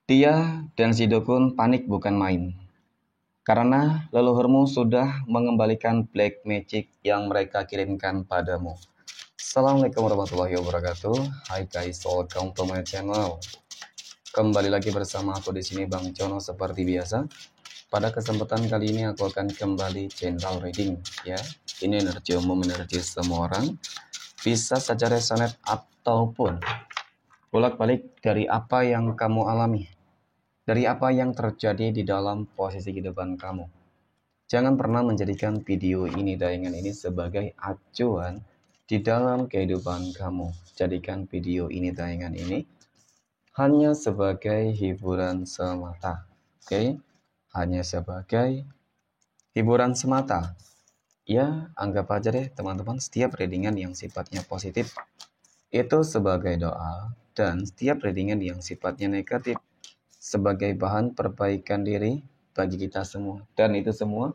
Dia dan si dukun panik bukan main, karena leluhurmu sudah mengembalikan black magic yang mereka kirimkan padamu. Assalamualaikum warahmatullahi wabarakatuh. Hai guys, welcome to my channel. Kembali lagi bersama aku di sini Bang Cono seperti biasa. Pada kesempatan kali ini aku akan kembali general reading ya. Ini energi umum, energi semua orang. Bisa saja resonate ataupun bolak-balik dari apa yang kamu alami, dari apa yang terjadi di dalam posisi kehidupan kamu. Jangan pernah menjadikan video ini, tayangan ini sebagai acuan di dalam kehidupan kamu. Jadikan video ini, tayangan ini hanya sebagai hiburan semata. Oke? Hanya sebagai hiburan semata. Ya, anggap aja deh teman-teman, setiap readingan yang sifatnya positif itu sebagai doa, dan setiap readingan yang sifatnya negatif sebagai bahan perbaikan diri bagi kita semua. Dan itu semua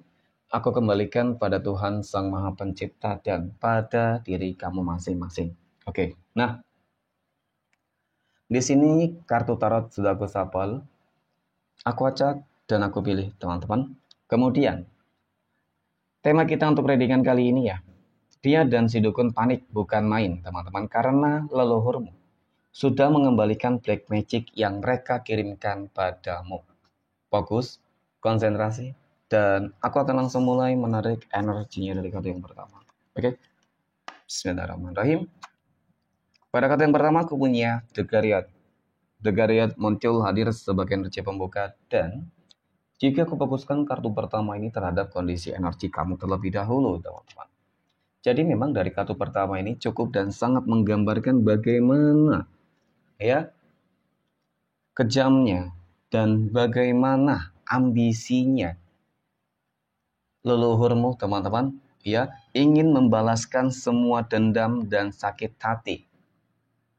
aku kembalikan pada Tuhan Sang Maha Pencipta dan pada diri kamu masing-masing. Oke. Nah, di sini kartu tarot sudah aku shuffle, aku acak dan aku pilih teman-teman. Kemudian tema kita untuk readingan kali ini ya, dia dan si dukun panik bukan main teman-teman, karena leluhurmu sudah mengembalikan black magic yang mereka kirimkan padamu. Fokus, konsentrasi, dan aku akan langsung mulai menarik energinya dari kartu yang pertama. Oke? Bismillahirrahmanirrahim. Pada kartu yang pertama aku punya The Guardian. The Guardian muncul hadir sebagai energi pembuka, dan jika aku fokuskan kartu pertama ini terhadap kondisi energi kamu terlebih dahulu, teman-teman. Jadi memang dari kartu pertama ini cukup dan sangat menggambarkan bagaimana ya kejamnya dan bagaimana ambisinya leluhurmu, teman-teman, ya, ingin membalaskan semua dendam dan sakit hati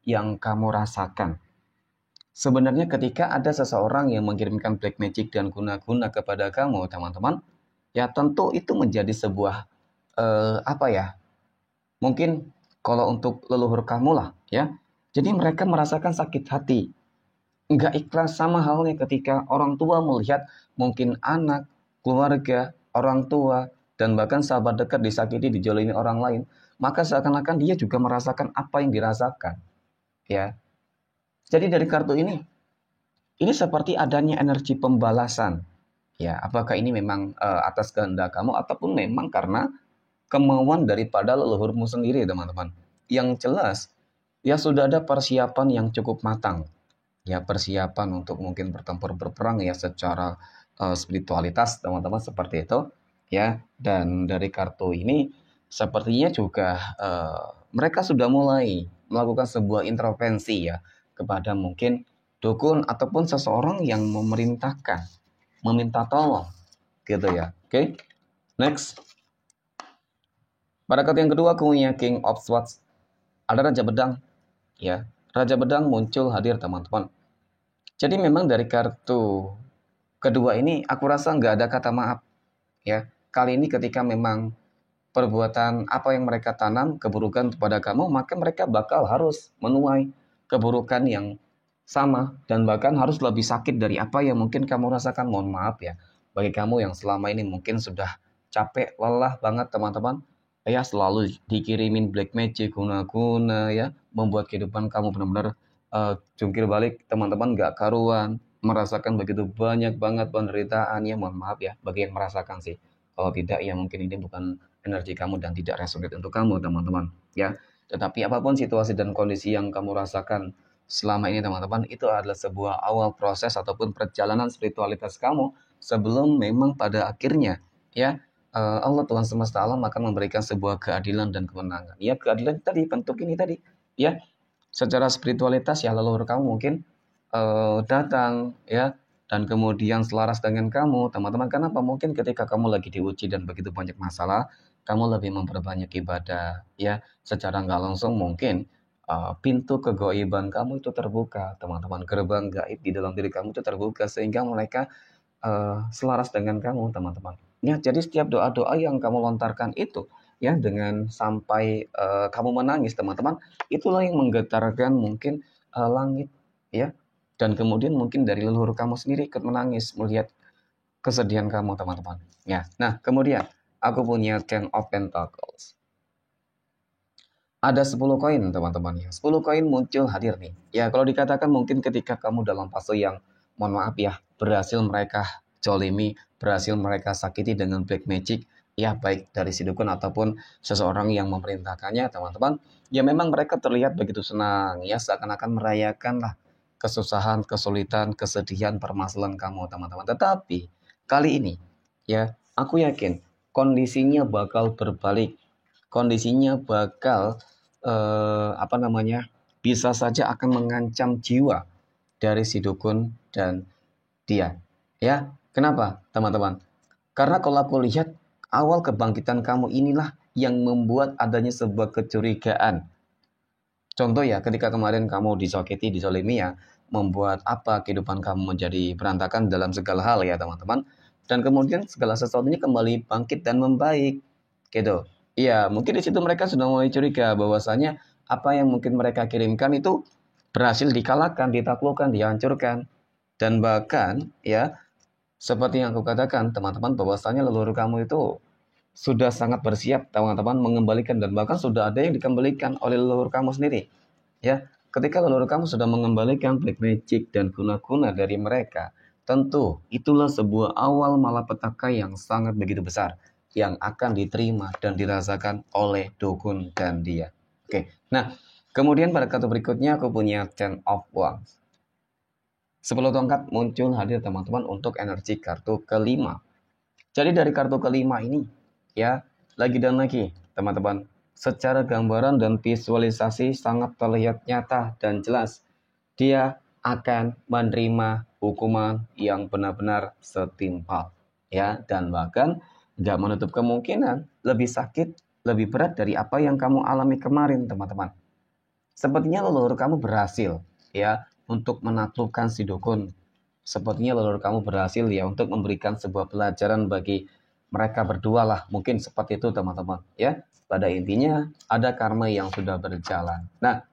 yang kamu rasakan. Sebenarnya ketika ada seseorang yang mengirimkan black magic dan guna-guna kepada kamu, teman-teman, ya tentu itu menjadi sebuah apa ya? Mungkin kalau untuk leluhur kamu lah, ya. Jadi mereka merasakan sakit hati. Enggak ikhlas, sama halnya ketika orang tua melihat mungkin anak, keluarga, orang tua, dan bahkan sahabat dekat disakiti, dijolimi orang lain, maka seakan-akan dia juga merasakan apa yang dirasakan. Ya, jadi dari kartu ini seperti adanya energi pembalasan. Ya, apakah ini memang atas kehendak kamu ataupun memang karena kemauan daripada leluhurmu sendiri, teman-teman. Yang jelas, ya sudah ada persiapan yang cukup matang. Ya, persiapan untuk mungkin bertempur berperang ya secara spiritualitas, teman-teman, seperti itu ya. Dan dari kartu ini sepertinya juga mereka sudah mulai melakukan sebuah intervensi ya kepada mungkin dukun ataupun seseorang yang memerintahkan, meminta tolong gitu ya. Oke. Next. Pada kartu yang kedua aku punya King of Swords. Ada Raja Pedang ya. Raja Pedang muncul hadir, teman-teman. Jadi memang dari kartu kedua ini aku rasa nggak ada kata maaf ya. Kali ini ketika memang perbuatan apa yang mereka tanam, keburukan kepada kamu, maka mereka bakal harus menuai keburukan yang sama dan bahkan harus lebih sakit dari apa yang mungkin kamu rasakan. Mohon maaf ya bagi kamu yang selama ini mungkin sudah capek, lelah banget, teman-teman. Ya, selalu dikirimin black magic, guna-guna ya, membuat kehidupan kamu benar-benar jungkir balik, teman-teman, gak karuan, merasakan begitu banyak banget penderitaan ya. Mohon maaf ya bagi yang merasakan sih. Kalau tidak ya mungkin ini bukan energi kamu dan tidak resonate untuk kamu, teman-teman ya. Tetapi apapun situasi dan kondisi yang kamu rasakan selama ini, teman-teman, itu adalah sebuah awal proses ataupun perjalanan spiritualitas kamu sebelum memang pada akhirnya ya Allah Tuhan semesta alam akan memberikan sebuah keadilan dan kemenangan. Ya, keadilan tadi bentuk ini tadi ya, secara spiritualitas ya leluhur kamu mungkin datang ya, dan kemudian selaras dengan kamu, teman-teman. Kenapa? Mungkin ketika kamu lagi diuji dan begitu banyak masalah, kamu lebih memperbanyak ibadah ya, secara nggak langsung mungkin pintu kegoiban kamu itu terbuka, teman-teman. Gerbang gaib di dalam diri kamu itu terbuka sehingga mereka selaras dengan kamu, teman-teman. Ya, jadi setiap doa-doa yang kamu lontarkan itu ya dengan sampai kamu menangis, teman-teman, itulah yang menggetarkan mungkin langit ya. Dan kemudian mungkin dari leluhur kamu sendiri ikut menangis melihat kesedihan kamu, teman-teman. Ya. Nah, kemudian aku punya Ten of Pentacles. Ada 10 koin, teman-teman ya. 10 koin muncul hadir nih. Ya, kalau dikatakan mungkin ketika kamu dalam fase yang, mohon maaf ya, berhasil mereka jolimi, berhasil mereka sakiti dengan black magic, ya baik dari si dukun ataupun seseorang yang memerintahkannya, teman-teman. Ya memang mereka terlihat begitu senang, ya seakan-akan merayakan lah kesusahan, kesulitan, kesedihan, permasalahan kamu, teman-teman. Tetapi kali ini, ya aku yakin kondisinya bakal berbalik. Kondisinya bakal apa namanya, bisa saja akan mengancam jiwa dari si dukun dan dia. Ya, kenapa teman-teman? Karena kalau aku lihat awal kebangkitan kamu inilah yang membuat adanya sebuah kecurigaan. Contoh ya, ketika kemarin kamu disakiti, dizolimi ya, membuat apa kehidupan kamu menjadi berantakan dalam segala hal ya teman-teman. Dan kemudian segala sesuatunya kembali bangkit dan membaik, gitu. Iya, mungkin di situ mereka sudah mulai curiga bahwasanya apa yang mungkin mereka kirimkan itu berhasil dikalahkan, ditaklukkan, dihancurkan. Dan bahkan ya, seperti yang aku katakan teman-teman bahwasanya leluhur kamu itu sudah sangat bersiap teman-teman mengembalikan dan bahkan sudah ada yang dikembalikan oleh leluhur kamu sendiri. Ya, ketika leluhur kamu sudah mengembalikan black magic dan guna-guna dari mereka, tentu itulah sebuah awal malapetaka yang sangat begitu besar yang akan diterima dan dirasakan oleh dukun dan dia. Oke, nah kemudian pada kartu berikutnya aku punya Ten of Wands. 10 tongkat muncul hadir teman-teman untuk energi kartu kelima. Jadi dari kartu kelima ini, ya, lagi dan lagi, teman-teman, secara gambaran dan visualisasi sangat terlihat nyata dan jelas. Dia akan menerima hukuman yang benar-benar setimpal, ya, dan bahkan nggak menutup kemungkinan lebih sakit, lebih berat dari apa yang kamu alami kemarin, teman-teman. Sepertinya leluhur kamu berhasil, ya, untuk menaklukkan si dukun. Sepertinya leluhur kamu berhasil ya untuk memberikan sebuah pelajaran bagi mereka berdua lah. Mungkin seperti itu teman-teman ya. Pada intinya ada karma yang sudah berjalan. Nah,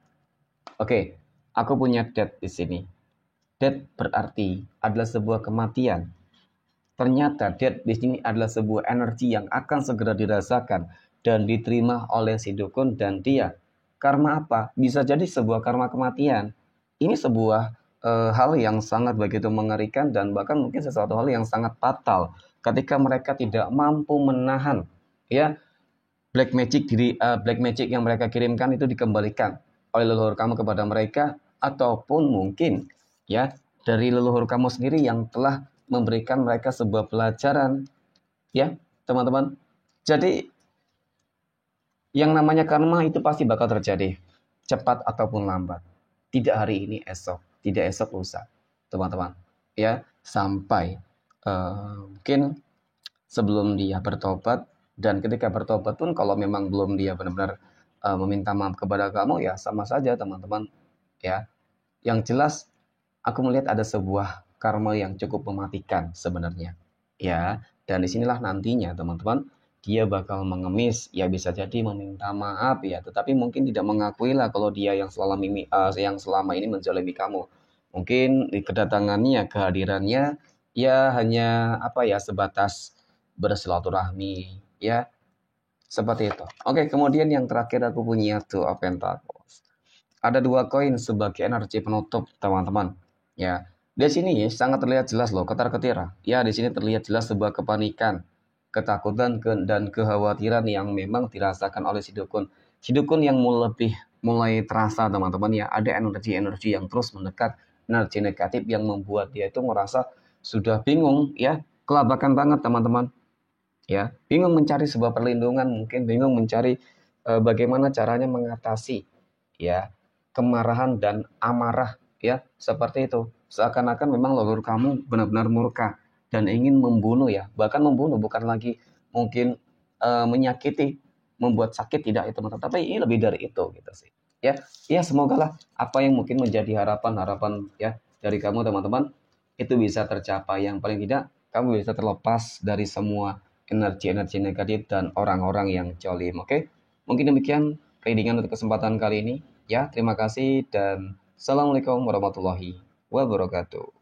oke. Aku punya death di sini. Death berarti adalah sebuah kematian. Ternyata death di sini adalah sebuah energi yang akan segera dirasakan dan diterima oleh si dukun dan dia. Karma apa? Bisa jadi sebuah karma kematian. Ini sebuah hal yang sangat begitu mengerikan dan bahkan mungkin sesuatu hal yang sangat fatal ketika mereka tidak mampu menahan ya black magic yang mereka kirimkan itu dikembalikan oleh leluhur kamu kepada mereka ataupun mungkin ya dari leluhur kamu sendiri yang telah memberikan mereka sebuah pelajaran ya teman-teman. Jadi yang namanya karma itu pasti bakal terjadi cepat ataupun lambat. Tidak hari ini, esok, tidak esok lusa, teman-teman. Ya, sampai mungkin sebelum dia bertobat dan ketika bertobat pun kalau memang belum dia benar-benar meminta maaf kepada kamu ya sama saja, teman-teman. Ya, yang jelas aku melihat ada sebuah karma yang cukup mematikan sebenarnya. Ya, dan disinilah nantinya teman-teman dia bakal mengemis, ya bisa jadi meminta maaf ya, tetapi mungkin tidak mengakui lah kalau dia yang selama ini menzalimi kamu. Mungkin di kedatangannya, kehadirannya ya hanya apa ya sebatas bersilaturahmi ya, seperti itu. Oke, kemudian yang terakhir aku punya Two of Pentacles. Ada 2 koin sebagai energi penutup, teman-teman. Ya, di sini sangat terlihat jelas loh, ketar-ketir. Ya, di sini terlihat jelas sebuah kepanikan, ketakutan dan kekhawatiran yang memang dirasakan oleh si dukun. Si dukun yang mulai terasa, teman-teman ya, ada energi-energi yang terus mendekat, energi negatif yang membuat dia itu merasa sudah bingung ya, kelabakan banget, teman-teman. Ya, bingung mencari sebuah perlindungan, mungkin bingung mencari bagaimana caranya mengatasi ya kemarahan dan amarah ya seperti itu. Seakan-akan memang leluhur kamu benar-benar murka dan ingin membunuh ya, bahkan membunuh bukan lagi mungkin menyakiti, membuat sakit tidak itu, tapi ini lebih dari itu gitu sih. Ya, ya semoga lah apa yang mungkin menjadi harapan-harapan ya dari kamu teman-teman itu bisa tercapai. Yang paling tidak kamu bisa terlepas dari semua energi-energi negatif dan orang-orang yang jolim. Oke, mungkin demikian readingan untuk kesempatan kali ini. Ya, terima kasih dan assalamualaikum warahmatullahi wabarakatuh.